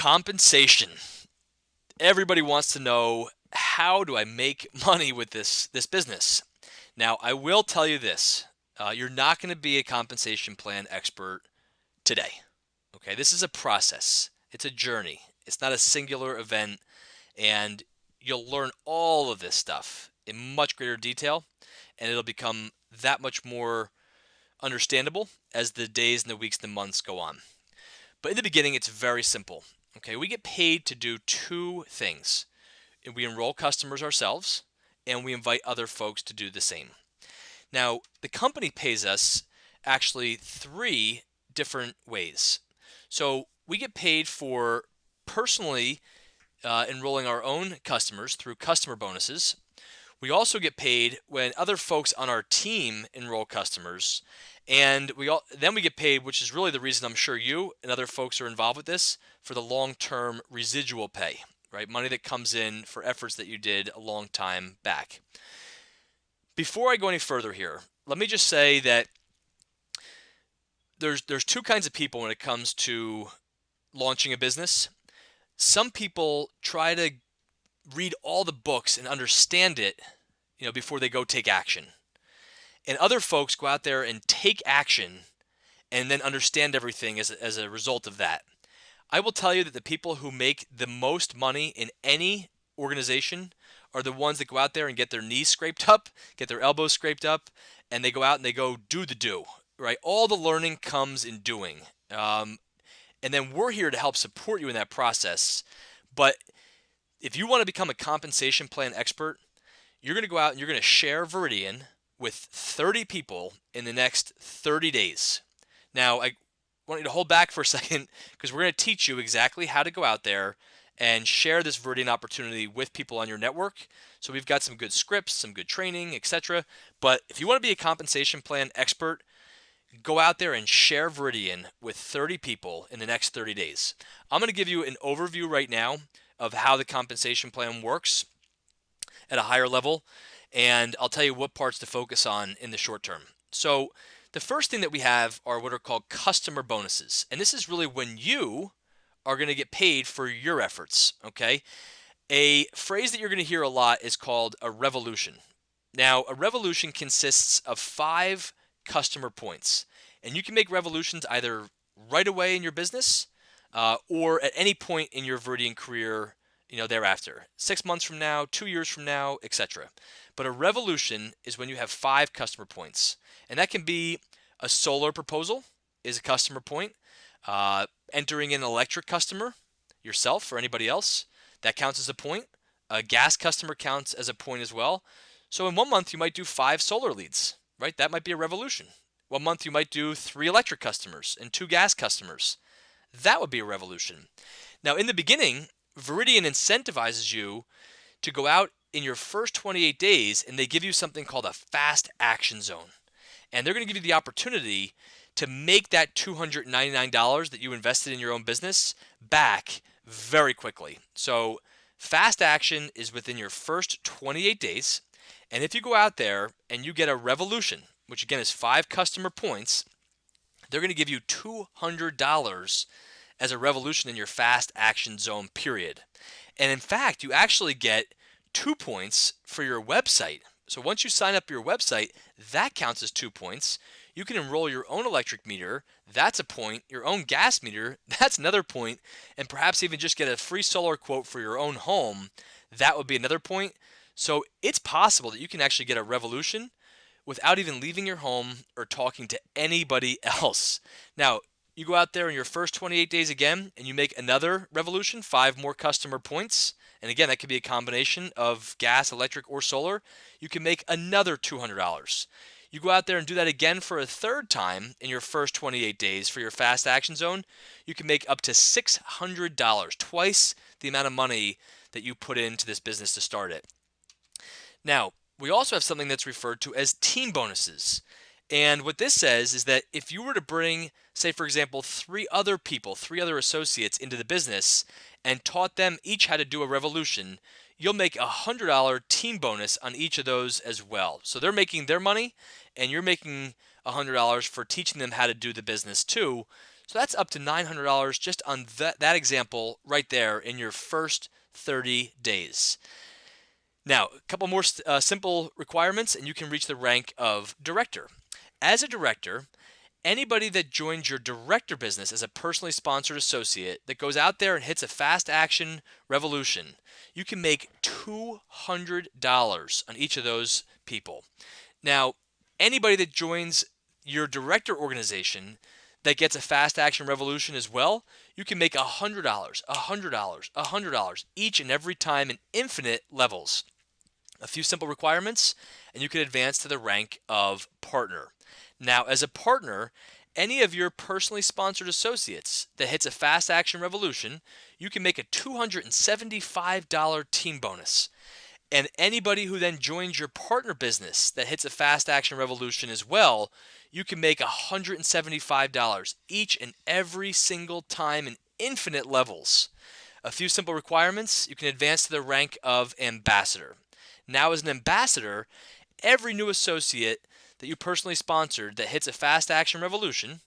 Compensation. Everybody wants to know, how do I make money with this business? Now, I will tell you this. You're not going to be a compensation plan expert today. Okay, this is a process. It's a journey. It's not a singular event, and you'll learn all of this stuff in much greater detail, and it'll become that much more understandable as the days and the weeks and the months go on. But in the beginning, it's very simple. Okay, we get paid to do two things. We enroll customers ourselves, and we invite other folks to do the same. Now, the company pays us actually three different ways. So we get paid for personally enrolling our own customers through customer bonuses. We also get paid when other folks on our team enroll customers, and then we get paid, which is really the reason I'm sure you and other folks are involved with this, for the long-term residual pay, right? Money that comes in for efforts that you did a long time back. Before I go any further here, let me just say that there's two kinds of people when it comes to launching a business. Some people try to read all the books and understand it, before they go take action. And other folks go out there and take action and then understand everything as a result of that. I will tell you that the people who make the most money in any organization are the ones that go out there and get their knees scraped up, get their elbows scraped up, and they go out and they go do the do, right? All the learning comes in doing. And then we're here to help support you in that process. But if you want to become a compensation plan expert, you're going to go out and you're going to share Veridian with 30 people in the next 30 days. Now, I want you to hold back for a second because we're going to teach you exactly how to go out there and share this Veridian opportunity with people on your network. So we've got some good scripts, some good training, etc. But if you want to be a compensation plan expert, go out there and share Veridian with 30 people in the next 30 days. I'm going to give you an overview right now of how the compensation plan works at a higher level, and I'll tell you what parts to focus on in the short term. So the first thing that we have are what are called customer bonuses, and this is really when you are going to get paid for your efforts, okay? A phrase that you're going to hear a lot is called a revolution. Now, a revolution consists of 5 customer points, and you can make revolutions either right away in your business or at any point in your Veridian career, thereafter. 6 months from now, 2 years from now, etc. But a revolution is when you have 5 customer points, and that can be a solar proposal is a customer point. Entering an electric customer yourself or anybody else, that counts as a point. A gas customer counts as a point as well. So in 1 month, you might do 5 solar leads, right? That might be a revolution. 1 month, you might do 3 electric customers and 2 gas customers. That would be a revolution. Now, in the beginning, Veridian incentivizes you to go out in your first 28 days, and they give you something called a fast action zone. And they're going to give you the opportunity to make that $299 that you invested in your own business back very quickly. So fast action is within your first 28 days. And if you go out there and you get a revolution, which again is 5 customer points, they're going to give you $200 as a revolution in your fast action zone period. And in fact, you actually get 2 points for your website. So once you sign up your website, that counts as 2 points. You can enroll your own electric meter, that's a point. Your own gas meter, that's another point. And perhaps even just get a free solar quote for your own home, that would be another point. So it's possible that you can actually get a revolution without even leaving your home or talking to anybody else. Now, you go out there in your first 28 days again, and you make another revolution, 5 more customer points. And again, that could be a combination of gas, electric, or solar. You can make another $200. You go out there and do that again for a third time in your first 28 days for your fast action zone. You can make up to $600, twice the amount of money that you put into this business to start it. Now, we also have something that's referred to as team bonuses. And what this says is that if you were to bring, say, for example, 3 other people, 3 other associates into the business and taught them each how to do a revolution, you'll make a $100 team bonus on each of those as well. So they're making their money, and you're making $100 for teaching them how to do the business too. So that's up to $900 just on that example right there in your first 30 days. Now, a couple more simple requirements, and you can reach the rank of director. As a director, anybody that joins your director business as a personally sponsored associate that goes out there and hits a fast action revolution, you can make $200 on each of those people. Now, anybody that joins your director organization that gets a fast action revolution as well, you can make $100, $100, $100 each and every time in infinite levels. A few simple requirements, and you can advance to the rank of partner. Now, as a partner, any of your personally sponsored associates that hits a fast action revolution, you can make a $275 team bonus. And anybody who then joins your partner business that hits a fast action revolution as well, you can make $175 each and every single time in infinite levels. A few simple requirements, you can advance to the rank of ambassador. Now, as an ambassador, every new associate that you personally sponsored that hits a fast action revolution,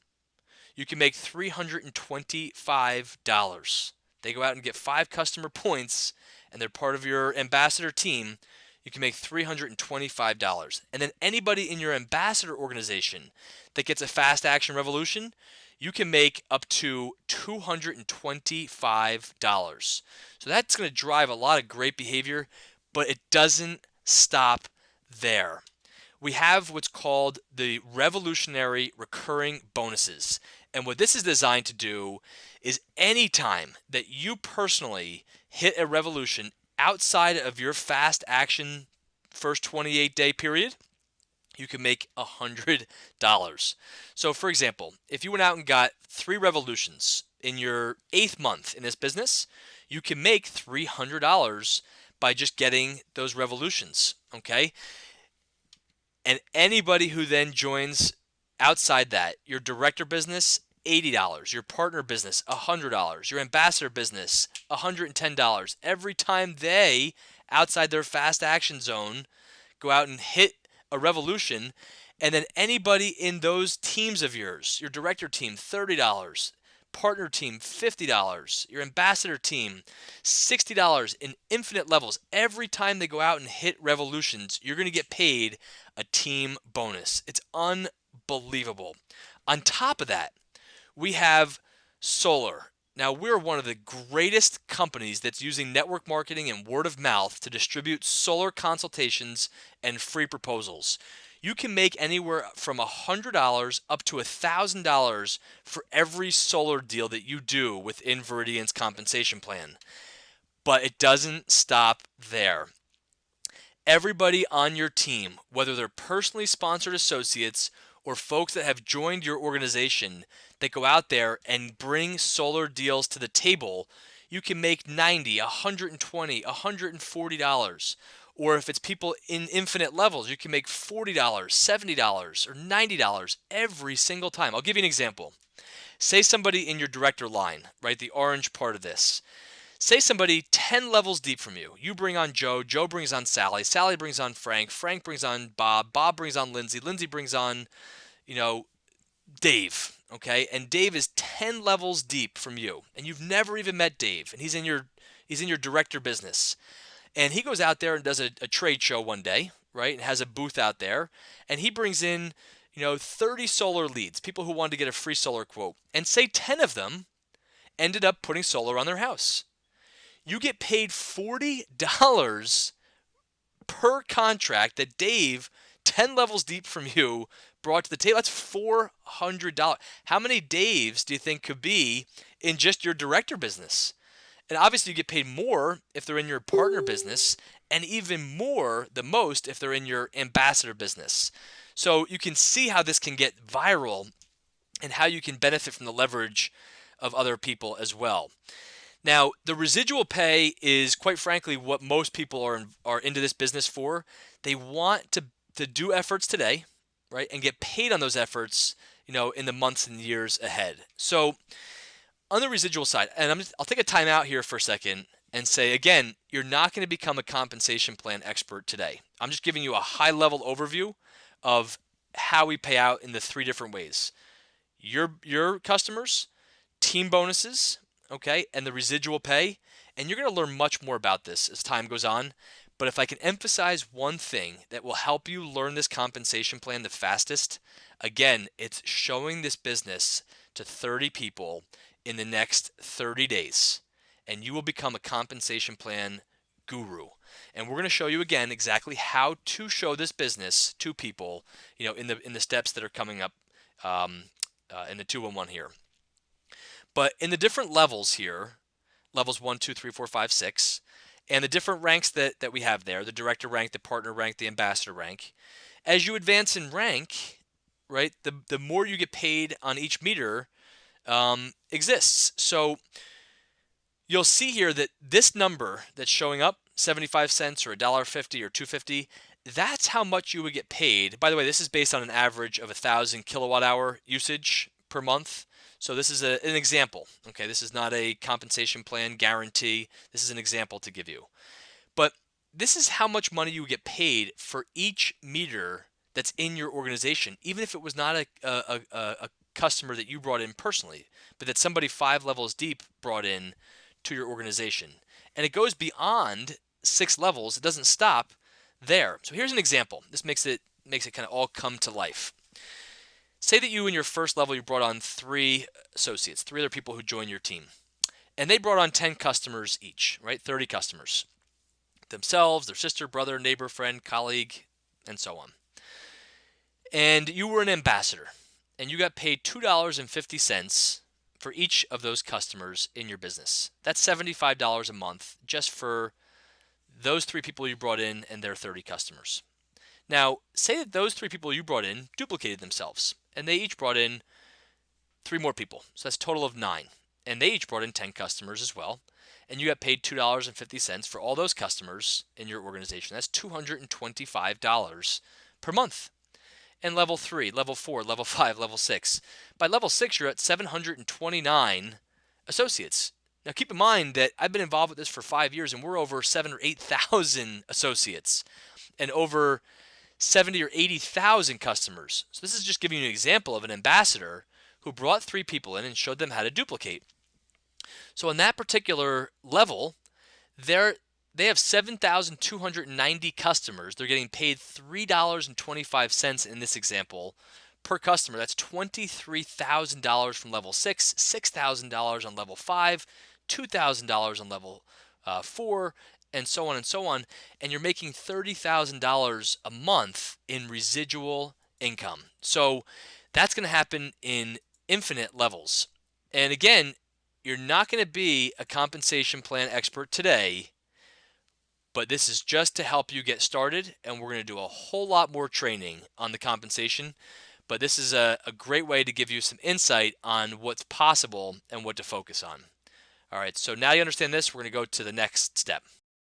you can make $325. They go out and get 5 customer points and they're part of your ambassador team. You can make $325. And then anybody in your ambassador organization that gets a fast action revolution, you can make up to $225. So that's going to drive a lot of great behavior, but it doesn't stop there. We have what's called the revolutionary recurring bonuses. And what this is designed to do is anytime that you personally hit a revolution outside of your fast action first 28-day period, you can make $100. So for example, if you went out and got 3 revolutions in your 8th month in this business, you can make $300 by just getting those revolutions, okay? And anybody who then joins outside that, your director business, $80, your partner business, $100, your ambassador business, $110. Every time they, outside their fast action zone, go out and hit a revolution, and then anybody in those teams of yours, your director team, $30, partner team, $50, your ambassador team, $60 in infinite levels. Every time they go out and hit revolutions, you're going to get paid a team bonus. It's unbelievable. On top of that, we have solar. Now, we're one of the greatest companies that's using network marketing and word of mouth to distribute solar consultations and free proposals. You can make anywhere from $100 up to $1,000 for every solar deal that you do within Veridian's compensation plan. But it doesn't stop there. Everybody on your team, whether they're personally sponsored associates or folks that have joined your organization that go out there and bring solar deals to the table, you can make $90, $120, $140. Or if it's people in infinite levels, you can make $40, $70, or $90 every single time. I'll give you an example. Say somebody in your director line, right, the orange part of this. Say somebody 10 levels deep from you. You bring on Joe, Joe brings on Sally, Sally brings on Frank, Frank brings on Bob, Bob brings on Lindsay, Lindsay brings on, Dave, okay? And Dave is 10 levels deep from you, and you've never even met Dave, and he's in your director business. And he goes out there and does a trade show one day, right, and has a booth out there, and he brings in, 30 solar leads, people who wanted to get a free solar quote, and say 10 of them ended up putting solar on their house. You get paid $40 per contract that Dave, 10 levels deep from you, brought to the table. That's $400. How many Daves do you think could be in just your director business? And obviously you get paid more if they're in your partner business, and even more, the most, if they're in your ambassador business. So you can see how this can get viral and how you can benefit from the leverage of other people as well. Now, the residual pay is, quite frankly, what most people are into this business for. They want to do efforts today, right, and get paid on those efforts, in the months and years ahead. So on the residual side, and I'll take a time out here for a second and say, again, you're not going to become a compensation plan expert today. I'm just giving you a high-level overview of how we pay out in the 3 different ways. Your customers, team bonuses, okay, and the residual pay. And you're going to learn much more about this as time goes on. But if I can emphasize one thing that will help you learn this compensation plan the fastest, again, it's showing this business to 30 people in the next 30 days. And you will become a compensation plan guru. And we're going to show you again exactly how to show this business to people, in the steps that are coming up in the 211 here. But in the different levels here, levels 1, 2, 3, 4, 5, 6, and the different ranks that we have there, the director rank, the partner rank, the ambassador rank, as you advance in rank, right, the more you get paid on each meter exists. So you'll see here that this number that's showing up, 75 cents or $1.50 or $2.50, that's how much you would get paid. By the way, this is based on an average of 1,000 kilowatt hour usage per month. So this is an example. Okay, this is not a compensation plan guarantee. This is an example to give you. But this is how much money you would get paid for each meter that's in your organization, even if it was not a customer that you brought in personally, but that somebody 5 levels deep brought in to your organization. And it goes beyond 6 levels. It doesn't stop there. So here's an example. This makes it kind of all come to life. Say that you in your first level, you brought on 3 associates, 3 other people who join your team. And they brought on 10 customers each, right? 30 customers. Themselves, their sister, brother, neighbor, friend, colleague, and so on. And you were an ambassador. And you got paid $2.50 for each of those customers in your business. That's $75 a month just for those 3 people you brought in and their 30 customers. Now, say that those 3 people you brought in duplicated themselves, and they each brought in 3 more people. So that's a total of 9. And they each brought in 10 customers as well. And you got paid $2.50 for all those customers in your organization. That's $225 per month. And level 3, level 4, level 5, level 6. By level 6, you're at 729 associates. Now keep in mind that I've been involved with this for 5 years, and we're over 7,000 or 8,000 associates and over 70 or 80,000 customers. So this is just giving you an example of an ambassador who brought 3 people in and showed them how to duplicate. So on that particular level, they have 7,290 customers. They're getting paid $3.25 in this example per customer. That's $23,000 from level 6, $6,000 on level 5, $2,000 on level 4, and so on and so on. And you're making $30,000 a month in residual income. So that's going to happen in infinite levels. And again, you're not going to be a compensation plan expert today, but this is just to help you get started, and we're going to do a whole lot more training on the compensation. But this is a great way to give you some insight on what's possible and what to focus on. All right, so now you understand this, we're going to go to the next step.